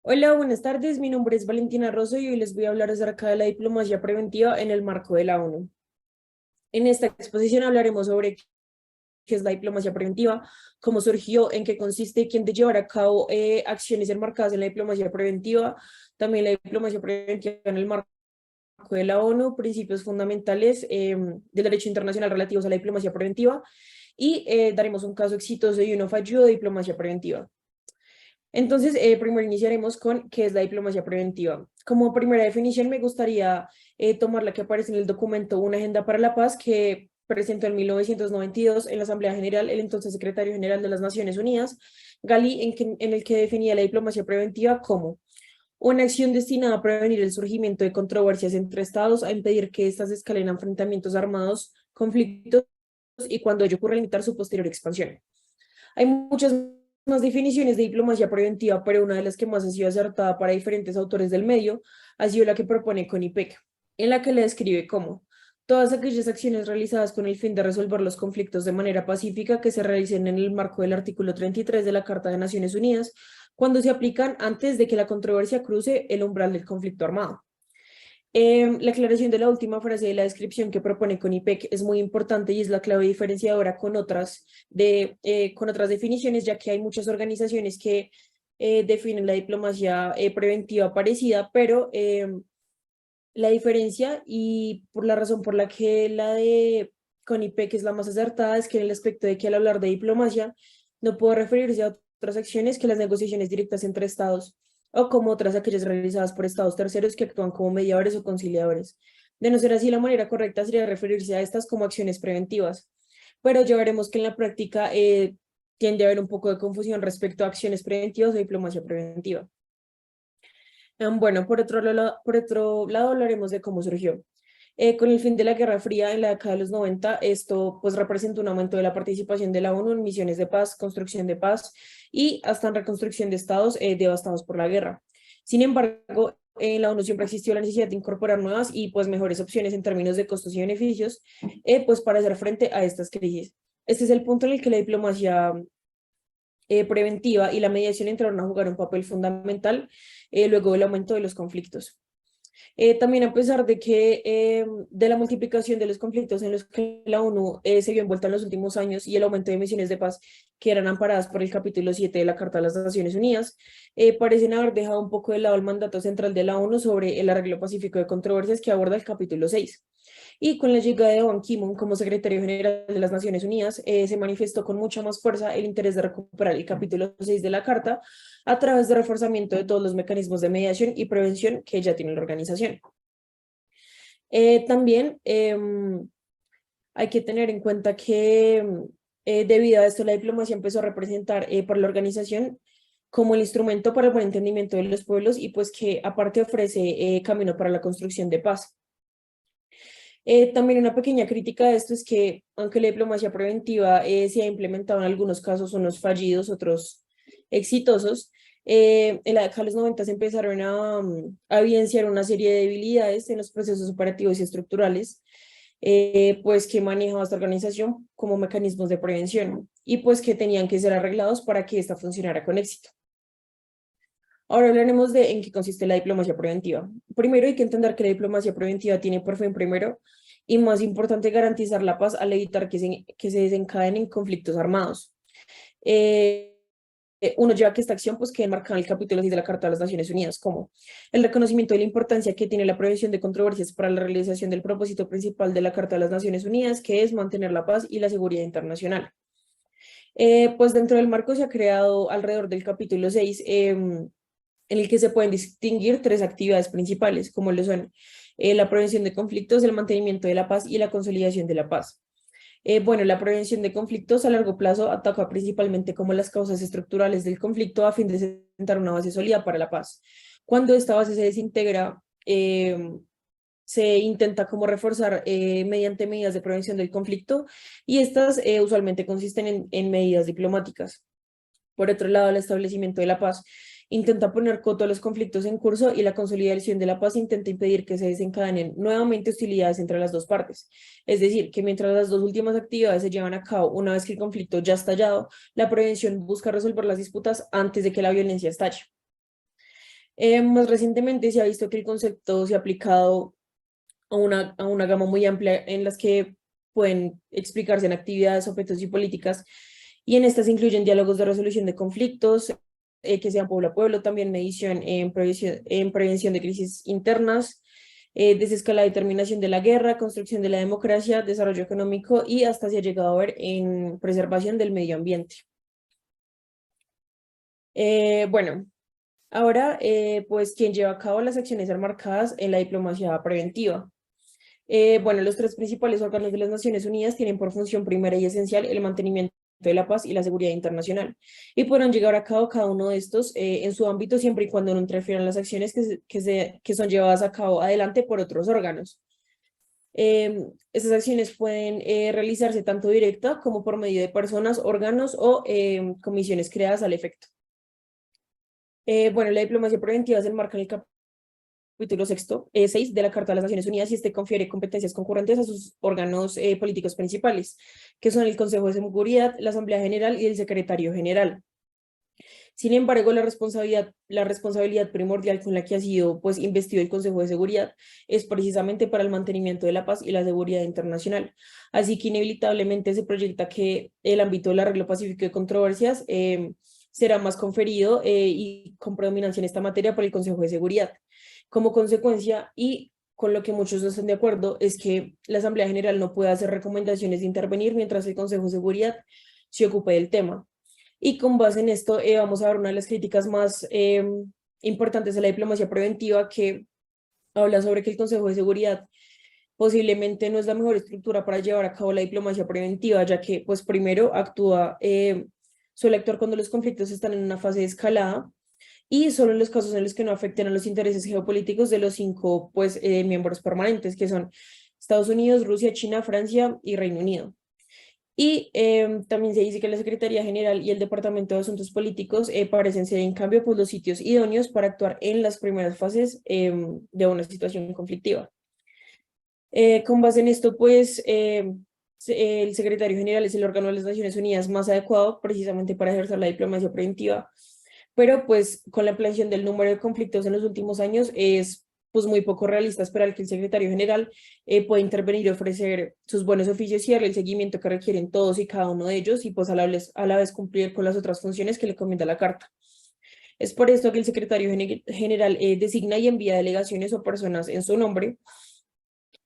Hola, buenas tardes. Mi nombre es Valentina Rosso y hoy les voy a hablar acerca de la diplomacia preventiva en el marco de la ONU. En esta exposición hablaremos sobre qué es la diplomacia preventiva, cómo surgió, en qué consiste y quién debe llevar a cabo acciones enmarcadas en la diplomacia preventiva, también la diplomacia preventiva en el marco de la ONU, principios fundamentales del derecho internacional relativos a la diplomacia preventiva y daremos un caso exitoso y uno fallido de diplomacia preventiva. Entonces, primero iniciaremos con qué es la diplomacia preventiva. Como primera definición, me gustaría tomar la que aparece en el documento Una Agenda para la Paz, que presentó en 1992 en la Asamblea General el entonces secretario general de las Naciones Unidas, Gali, en el que definía la diplomacia preventiva como una acción destinada a prevenir el surgimiento de controversias entre estados, a impedir que éstas escalen a enfrentamientos armados, conflictos y cuando ello ocurra limitar su posterior expansión. Hay muchas más definiciones de diplomacia preventiva, pero una de las que más ha sido acertada para diferentes autores del medio ha sido la que propone Connie Peck, en la que le describe como todas aquellas acciones realizadas con el fin de resolver los conflictos de manera pacífica que se realicen en el marco del artículo 33 de la Carta de Naciones Unidas, cuando se aplican antes de que la controversia cruce el umbral del conflicto armado. La aclaración de la última frase de la descripción que propone Conipec es muy importante y es la clave diferenciadora con otras definiciones, ya que hay muchas organizaciones que definen la diplomacia preventiva parecida, pero la diferencia y por la razón por la que la de Conipec es la más acertada es que en el aspecto de que al hablar de diplomacia no puede referirse a otras acciones que las negociaciones directas entre estados o como otras aquellas realizadas por estados terceros que actúan como mediadores o conciliadores. De no ser así, la manera correcta sería referirse a estas como acciones preventivas, pero ya veremos que en la práctica tiende a haber un poco de confusión respecto a acciones preventivas o diplomacia preventiva. Bueno, por otro lado hablaremos de cómo surgió. Con el fin de la Guerra Fría en la década de los 90, esto pues representó un aumento de la participación de la ONU en misiones de paz, construcción de paz y hasta en reconstrucción de estados devastados por la guerra. Sin embargo, en la ONU siempre existió la necesidad de incorporar nuevas y pues mejores opciones en términos de costos y beneficios pues para hacer frente a estas crisis. Este es el punto en el que la diplomacia preventiva y la mediación entraron a jugar un papel fundamental luego del aumento de los conflictos. También a pesar de que de la multiplicación de los conflictos en los que la ONU se vio envuelta en los últimos años y el aumento de misiones de paz que eran amparadas por el capítulo 7 de la Carta de las Naciones Unidas, parecen haber dejado un poco de lado el mandato central de la ONU sobre el arreglo pacífico de controversias que aborda el capítulo 6. Y con la llegada de Ban Ki-moon como secretario general de las Naciones Unidas, se manifestó con mucha más fuerza el interés de recuperar el capítulo 6 de la Carta a través del reforzamiento de todos los mecanismos de mediación y prevención que ya tiene la organización. También hay que tener en cuenta que debido a esto la diplomacia empezó a representar para la organización como el instrumento para el buen entendimiento de los pueblos y pues que aparte ofrece camino para la construcción de paz. También una pequeña crítica a esto es que, aunque la diplomacia preventiva se ha implementado en algunos casos, unos fallidos, otros exitosos, en la década de los 90 se empezaron a evidenciar una serie de debilidades en los procesos operativos y estructurales, pues que manejaba esta organización como mecanismos de prevención y pues que tenían que ser arreglados para que esta funcionara con éxito. Ahora hablaremos de en qué consiste la diplomacia preventiva. Primero hay que entender que la diplomacia preventiva tiene por fin primero y más importante garantizar la paz al evitar que se desencadenen conflictos armados. Uno lleva que esta acción pues quede enmarcada en el capítulo 6 de la Carta de las Naciones Unidas como el reconocimiento de la importancia que tiene la prevención de controversias para la realización del propósito principal de la Carta de las Naciones Unidas, que es mantener la paz y la seguridad internacional. Pues dentro del marco se ha creado alrededor del capítulo 6 en el que se pueden distinguir tres actividades principales, como lo son la prevención de conflictos, el mantenimiento de la paz y la consolidación de la paz. Bueno, la prevención de conflictos a largo plazo ataca principalmente como las causas estructurales del conflicto a fin de sentar una base sólida para la paz. Cuando esta base se desintegra, se intenta como reforzar mediante medidas de prevención del conflicto y estas usualmente consisten en medidas diplomáticas. Por otro lado, el establecimiento de la paz intenta poner coto a los conflictos en curso y la consolidación de la paz intenta impedir que se desencadenen nuevamente hostilidades entre las dos partes. Es decir, que mientras las dos últimas actividades se llevan a cabo una vez que el conflicto ya ha estallado, la prevención busca resolver las disputas antes de que la violencia estalle. Más recientemente se ha visto que el concepto se ha aplicado a una gama muy amplia en las que pueden explicarse en actividades, objetos y políticas, y en estas incluyen diálogos de resolución de conflictos, que sean pueblo a pueblo, también medición en prevención de crisis internas, desescalada y terminación de la guerra, construcción de la democracia, desarrollo económico y hasta se ha llegado a ver en preservación del medio ambiente. Bueno, ahora, pues, ¿quién lleva a cabo las acciones enmarcadas en la diplomacia preventiva? Bueno, los tres principales órganos de las Naciones Unidas tienen por función primera y esencial el mantenimiento de la paz y la seguridad internacional, y podrán llevar a cabo cada uno de estos en su ámbito siempre y cuando no interfieran las acciones que son llevadas a cabo adelante por otros órganos. Estas acciones pueden realizarse tanto directa como por medio de personas, órganos o comisiones creadas al efecto. Bueno, la diplomacia preventiva se enmarca en el capítulo 6 de la Carta de las Naciones Unidas y este confiere competencias concurrentes a sus órganos políticos principales, que son el Consejo de Seguridad, la Asamblea General y el Secretario General. Sin embargo, la responsabilidad primordial con la que ha sido pues, investido el Consejo de Seguridad es precisamente para el mantenimiento de la paz y la seguridad internacional. Así que inevitablemente se proyecta que el ámbito del arreglo pacífico de controversias será más conferido y con predominancia en esta materia por el Consejo de Seguridad. Como consecuencia, y con lo que muchos no están de acuerdo, es que la Asamblea General no puede hacer recomendaciones de intervenir mientras el Consejo de Seguridad se ocupe del tema. Y con base en esto, vamos a ver una de las críticas más importantes de la diplomacia preventiva, que habla sobre que el Consejo de Seguridad posiblemente no es la mejor estructura para llevar a cabo la diplomacia preventiva, ya que, pues, primero actúa, suele actuar cuando los conflictos están en una fase de escalada y solo en los casos en los que no afecten a los intereses geopolíticos de los cinco, pues, miembros permanentes, que son Estados Unidos, Rusia, China, Francia y Reino Unido. Y también se dice que la Secretaría General y el Departamento de Asuntos Políticos parecen ser, en cambio, pues, los sitios idóneos para actuar en las primeras fases de una situación conflictiva. Con base en esto, pues, el Secretario General es el órgano de las Naciones Unidas más adecuado precisamente para ejercer la diplomacia preventiva, pero pues con la ampliación del número de conflictos en los últimos años es pues muy poco realista esperar que el secretario general pueda intervenir y ofrecer sus buenos oficios y darle el seguimiento que requieren todos y cada uno de ellos y pues a la vez cumplir con las otras funciones que le comienda la carta. Es por esto que el secretario general designa y envía delegaciones o personas en su nombre,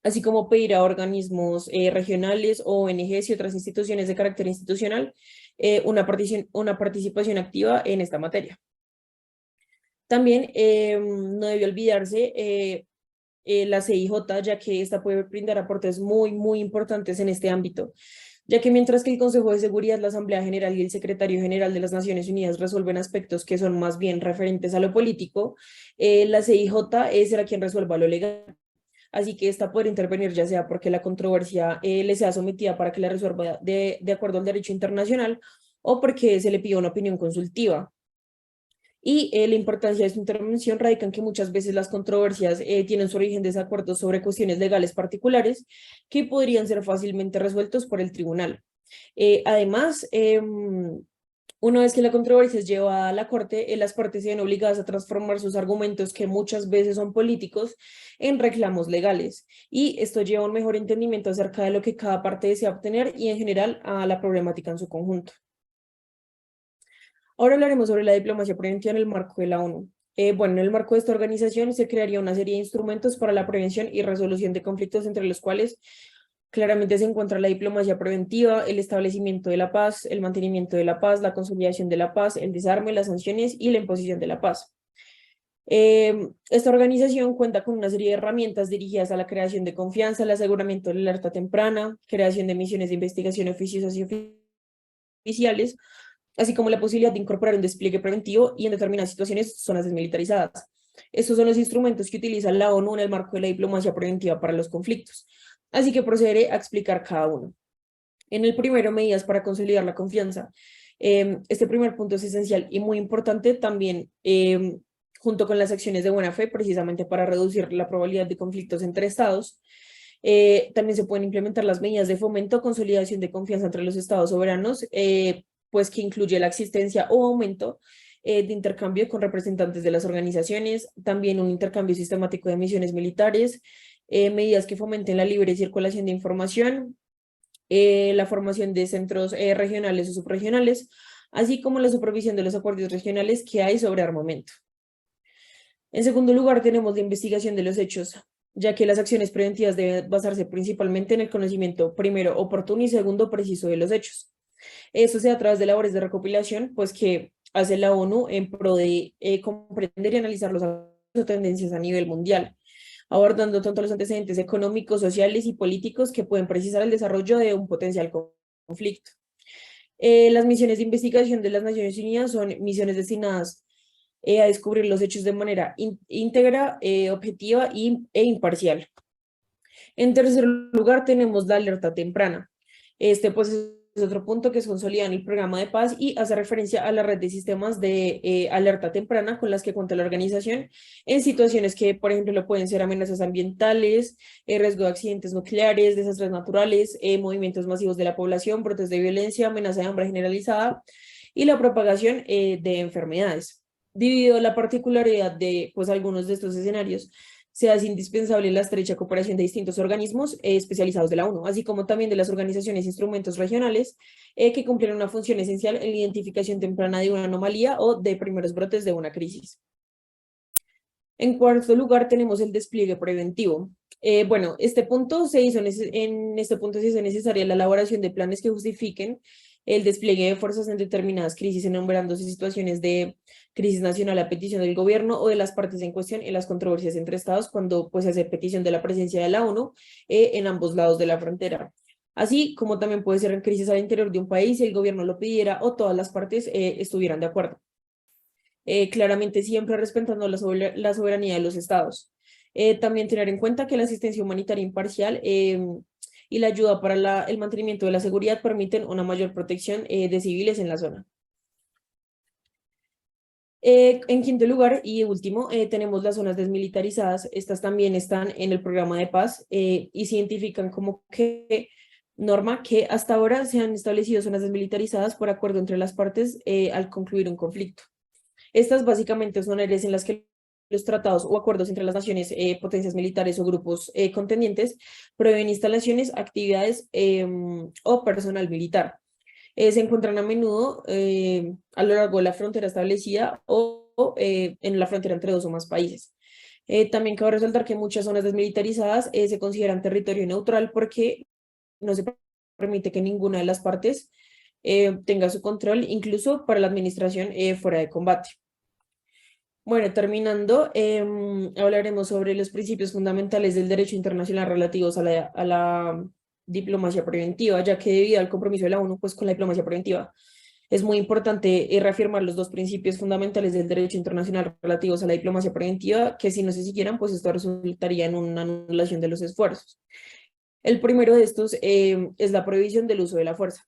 así como pedir a organismos regionales, ONGs y otras instituciones de carácter institucional una participación activa en esta materia. También no debe olvidarse la CIJ, ya que esta puede brindar aportes muy, muy importantes en este ámbito, ya que mientras que el Consejo de Seguridad, la Asamblea General y el Secretario General de las Naciones Unidas resuelven aspectos que son más bien referentes a lo político, la CIJ será quien resuelva lo legal. Así que esta puede intervenir ya sea porque la controversia le sea sometida para que la resuelva de acuerdo al derecho internacional o porque se le pida una opinión consultiva. Y la importancia de su intervención radica en que muchas veces las controversias tienen su origen en desacuerdos sobre cuestiones legales particulares que podrían ser fácilmente resueltos por el tribunal. Además, una vez que la controversia es llevada a la corte, las partes se ven obligadas a transformar sus argumentos, que muchas veces son políticos, en reclamos legales. Y esto lleva a un mejor entendimiento acerca de lo que cada parte desea obtener y en general a la problemática en su conjunto. Ahora hablaremos sobre la diplomacia preventiva en el marco de la ONU. Bueno, en el marco de esta organización se crearía una serie de instrumentos para la prevención y resolución de conflictos, entre los cuales claramente se encuentra la diplomacia preventiva, el establecimiento de la paz, el mantenimiento de la paz, la consolidación de la paz, el desarme, las sanciones y la imposición de la paz. Esta organización cuenta con una serie de herramientas dirigidas a la creación de confianza, el aseguramiento de la alerta temprana, creación de misiones de investigación oficiosas y oficiales, así como la posibilidad de incorporar un despliegue preventivo y en determinadas situaciones zonas desmilitarizadas. Estos son los instrumentos que utiliza la ONU en el marco de la diplomacia preventiva para los conflictos. Así que procederé a explicar cada uno. En el primero, medidas para consolidar la confianza. Este primer punto es esencial y muy importante también, junto con las acciones de buena fe, precisamente para reducir la probabilidad de conflictos entre estados. También se pueden implementar las medidas de fomento, consolidación de confianza entre los estados soberanos, pues que incluye la existencia o aumento de intercambio con representantes de las organizaciones, también un intercambio sistemático de misiones militares, medidas que fomenten la libre circulación de información, la formación de centros regionales o subregionales, así como la supervisión de los acuerdos regionales que hay sobre armamento. En segundo lugar, tenemos la investigación de los hechos, ya que las acciones preventivas deben basarse principalmente en el conocimiento, primero, oportuno y segundo, preciso de los hechos. Eso se da a través de labores de recopilación, pues que hace la ONU en pro de comprender y analizar los tendencias a nivel mundial, abordando tanto los antecedentes económicos, sociales y políticos que pueden precisar el desarrollo de un potencial conflicto. Las misiones de investigación de las Naciones Unidas son misiones destinadas a descubrir los hechos de manera íntegra, objetiva e imparcial. En tercer lugar, tenemos la alerta temprana. Este, pues, es otro punto que se consolida en el programa de paz y hace referencia a la red de sistemas de alerta temprana con las que cuenta la organización en situaciones que, por ejemplo, lo pueden ser amenazas ambientales, riesgo de accidentes nucleares, desastres naturales, movimientos masivos de la población, brotes de violencia, amenaza de hambre generalizada y la propagación de enfermedades. Debido a la particularidad de pues, algunos de estos escenarios, se hace indispensable la estrecha cooperación de distintos organismos especializados de la ONU, así como también de las organizaciones e instrumentos regionales que cumplen una función esencial en la identificación temprana de una anomalía o de primeros brotes de una crisis. En cuarto lugar, tenemos el despliegue preventivo. Bueno, en este punto se hizo necesaria la elaboración de planes que justifiquen el despliegue de fuerzas en determinadas crisis, enumerándose situaciones de crisis nacional a petición del gobierno o de las partes en cuestión en las controversias entre estados cuando pues, se hace petición de la presencia de la ONU en ambos lados de la frontera. Así como también puede ser en crisis al interior de un país si el gobierno lo pidiera o todas las partes estuvieran de acuerdo. Claramente siempre respetando la soberanía de los estados. También tener en cuenta que la asistencia humanitaria imparcial y la ayuda para el mantenimiento de la seguridad permiten una mayor protección de civiles en la zona. En quinto lugar y último, tenemos las zonas desmilitarizadas. Estas también están en el programa de paz y se identifican como que norma que hasta ahora se han establecido zonas desmilitarizadas por acuerdo entre las partes al concluir un conflicto. Estas básicamente son áreas en las que los tratados o acuerdos entre las naciones, potencias militares o grupos contendientes prohíben instalaciones, actividades o personal militar. Se encuentran a menudo a lo largo de la frontera establecida o en la frontera entre dos o más países. También cabe resaltar que muchas zonas desmilitarizadas se consideran territorio neutral porque no se permite que ninguna de las partes tenga su control, incluso para la administración fuera de combate. Bueno, terminando, hablaremos sobre los principios fundamentales del derecho internacional relativos a la diplomacia preventiva, ya que debido al compromiso de la ONU pues, con la diplomacia preventiva, es muy importante reafirmar los dos principios fundamentales del derecho internacional relativos a la diplomacia preventiva, que si no se siguieran, pues esto resultaría en una anulación de los esfuerzos. El primero de estos es la prohibición del uso de la fuerza.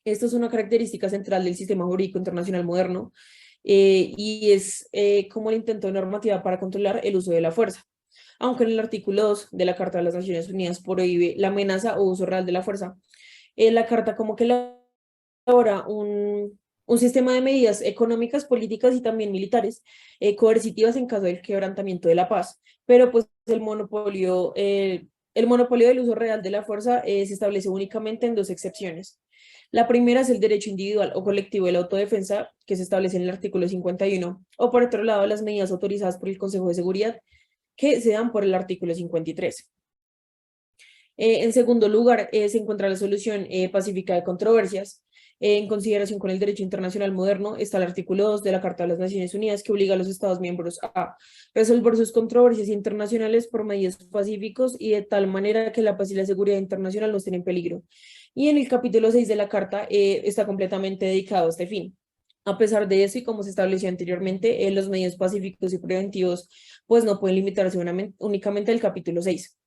Esto es una característica central del sistema jurídico internacional moderno y es como el intento de normativa para controlar el uso de la fuerza. Aunque en el artículo 2 de la Carta de las Naciones Unidas prohíbe la amenaza o uso real de la fuerza, la Carta como que elabora un sistema de medidas económicas, políticas y también militares coercitivas en caso del quebrantamiento de la paz. Pero pues el monopolio del uso real de la fuerza se establece únicamente en dos excepciones. La primera es el derecho individual o colectivo de la autodefensa, que se establece en el artículo 51, o por otro lado, las medidas autorizadas por el Consejo de Seguridad, que se dan por el artículo 53. En segundo lugar, se encuentra la solución pacífica de controversias. En consideración con el derecho internacional moderno, está el artículo 2 de la Carta de las Naciones Unidas, que obliga a los Estados miembros a resolver sus controversias internacionales por medios pacíficos y de tal manera que la paz y la seguridad internacional no estén en peligro. Y en el capítulo 6 de la Carta está completamente dedicado a este fin. A pesar de eso, y como se estableció anteriormente, los medios pacíficos y preventivos pues no pueden limitarse únicamente al capítulo 6.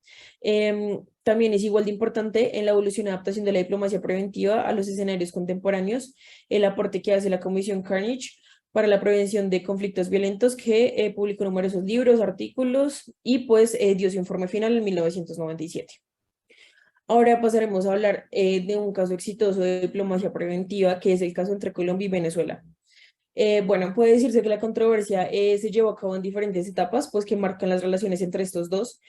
También es igual de importante en la evolución y adaptación de la diplomacia preventiva a los escenarios contemporáneos el aporte que hace la Comisión Carnegie para la prevención de conflictos violentos, que publicó numerosos libros, artículos y pues dio su informe final en 1997. Ahora pasaremos a hablar de un caso exitoso de diplomacia preventiva, que es el caso entre Colombia y Venezuela. Bueno, puede decirse que la controversia se llevó a cabo en diferentes etapas, pues que marcan las relaciones entre estos dos,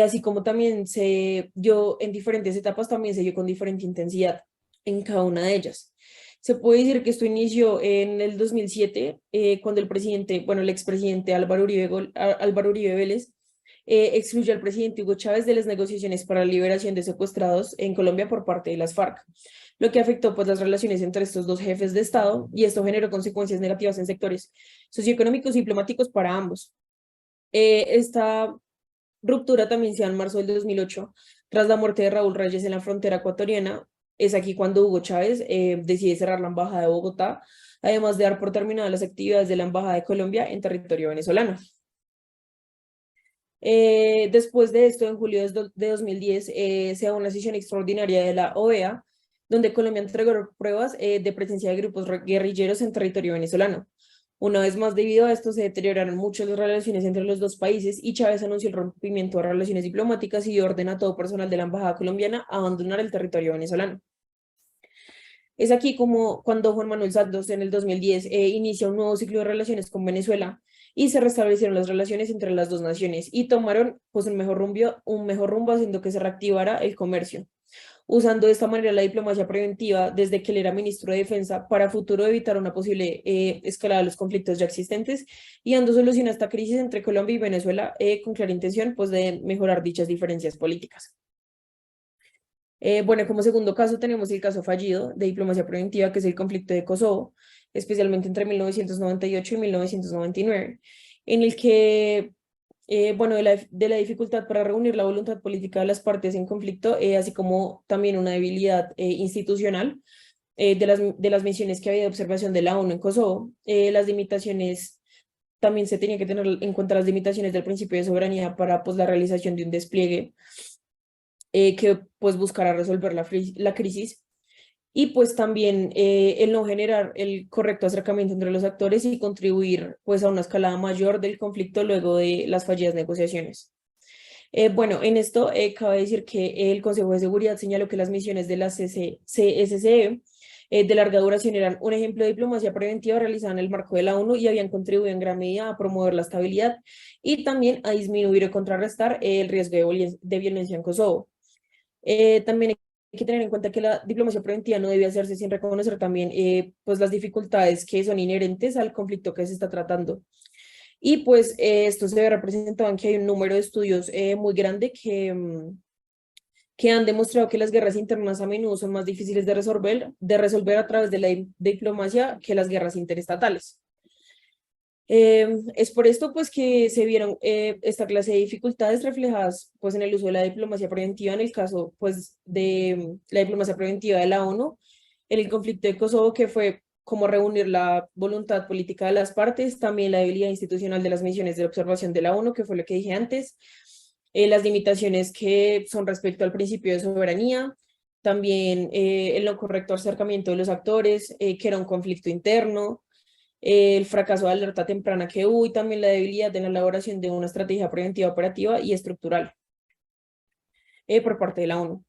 así como también se dio en diferentes etapas, también se dio con diferente intensidad en cada una de ellas. Se puede decir que esto inició en el 2007, cuando el presidente, bueno, el expresidente Álvaro Uribe Vélez, excluyó al presidente Hugo Chávez de las negociaciones para la liberación de secuestrados en Colombia por parte de las FARC, lo que afectó pues las relaciones entre estos dos jefes de Estado y esto generó consecuencias negativas en sectores socioeconómicos y diplomáticos para ambos. Esta ruptura también se da en marzo del 2008, tras la muerte de Raúl Reyes en la frontera ecuatoriana. Es aquí cuando Hugo Chávez decide cerrar la embajada de Bogotá, además de dar por terminadas las actividades de la embajada de Colombia en territorio venezolano. Después de esto, en julio de 2010, se da una sesión extraordinaria de la OEA, donde Colombia entregó pruebas de presencia de grupos guerrilleros en territorio venezolano. Una vez más, debido a esto, se deterioraron mucho las relaciones entre los dos países y Chávez anunció el rompimiento de relaciones diplomáticas y ordena a todo personal de la embajada colombiana a abandonar el territorio venezolano. Es aquí como cuando Juan Manuel Santos en el 2010 inicia un nuevo ciclo de relaciones con Venezuela y se restablecieron las relaciones entre las dos naciones y tomaron pues un mejor rumbo haciendo que se reactivara el comercio, usando de esta manera la diplomacia preventiva desde que él era ministro de Defensa para futuro evitar una posible escalada de los conflictos ya existentes y dando solución a esta crisis entre Colombia y Venezuela con clara intención pues de mejorar dichas diferencias políticas. Bueno, como segundo caso tenemos el caso fallido de diplomacia preventiva, que es el conflicto de Kosovo, especialmente entre 1998 y 1999, en el que, bueno, de la dificultad para reunir la voluntad política de las partes en conflicto, así como también una debilidad institucional de las misiones que había de observación de la ONU en Kosovo, las limitaciones, también se tenía que tener en cuenta las limitaciones del principio de soberanía para pues, la realización de un despliegue que pues buscará resolver la crisis y pues también el no generar el correcto acercamiento entre los actores y contribuir pues a una escalada mayor del conflicto luego de las fallidas negociaciones. Bueno, en esto cabe decir que el Consejo de Seguridad señaló que las misiones de la CSCE de larga duración eran un ejemplo de diplomacia preventiva realizada en el marco de la ONU y habían contribuido en gran medida a promover la estabilidad y también a disminuir o contrarrestar el riesgo de violencia en Kosovo. También hay que tener en cuenta que la diplomacia preventiva no debe hacerse sin reconocer también pues las dificultades que son inherentes al conflicto que se está tratando. Y pues esto se ve representado en que hay un número de estudios muy grande que han demostrado que las guerras internas a menudo son más difíciles de resolver a través de la diplomacia que las guerras interestatales. Es por esto pues que se vieron esta clase de dificultades reflejadas pues en el uso de la diplomacia preventiva en el caso pues de la diplomacia preventiva de la ONU en el conflicto de Kosovo, que fue como reunir la voluntad política de las partes, también la debilidad institucional de las misiones de observación de la ONU, que fue lo que dije antes, las limitaciones que son respecto al principio de soberanía, también el no correcto acercamiento de los actores, que era un conflicto interno, el fracaso de alerta temprana que hubo y también la debilidad en la elaboración de una estrategia preventiva operativa y estructural por parte de la ONU.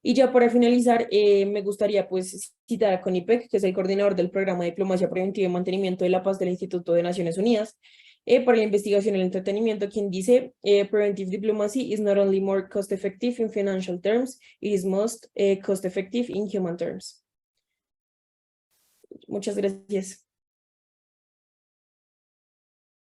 Y ya para finalizar, me gustaría pues citar a Connie Peck, que es el coordinador del programa de Diplomacia Preventiva y Mantenimiento de la Paz del Instituto de Naciones Unidas, para la investigación y el entretenimiento, quien dice, Preventive diplomacy is not only more cost effective in financial terms, it is most cost effective in human terms. Muchas gracias.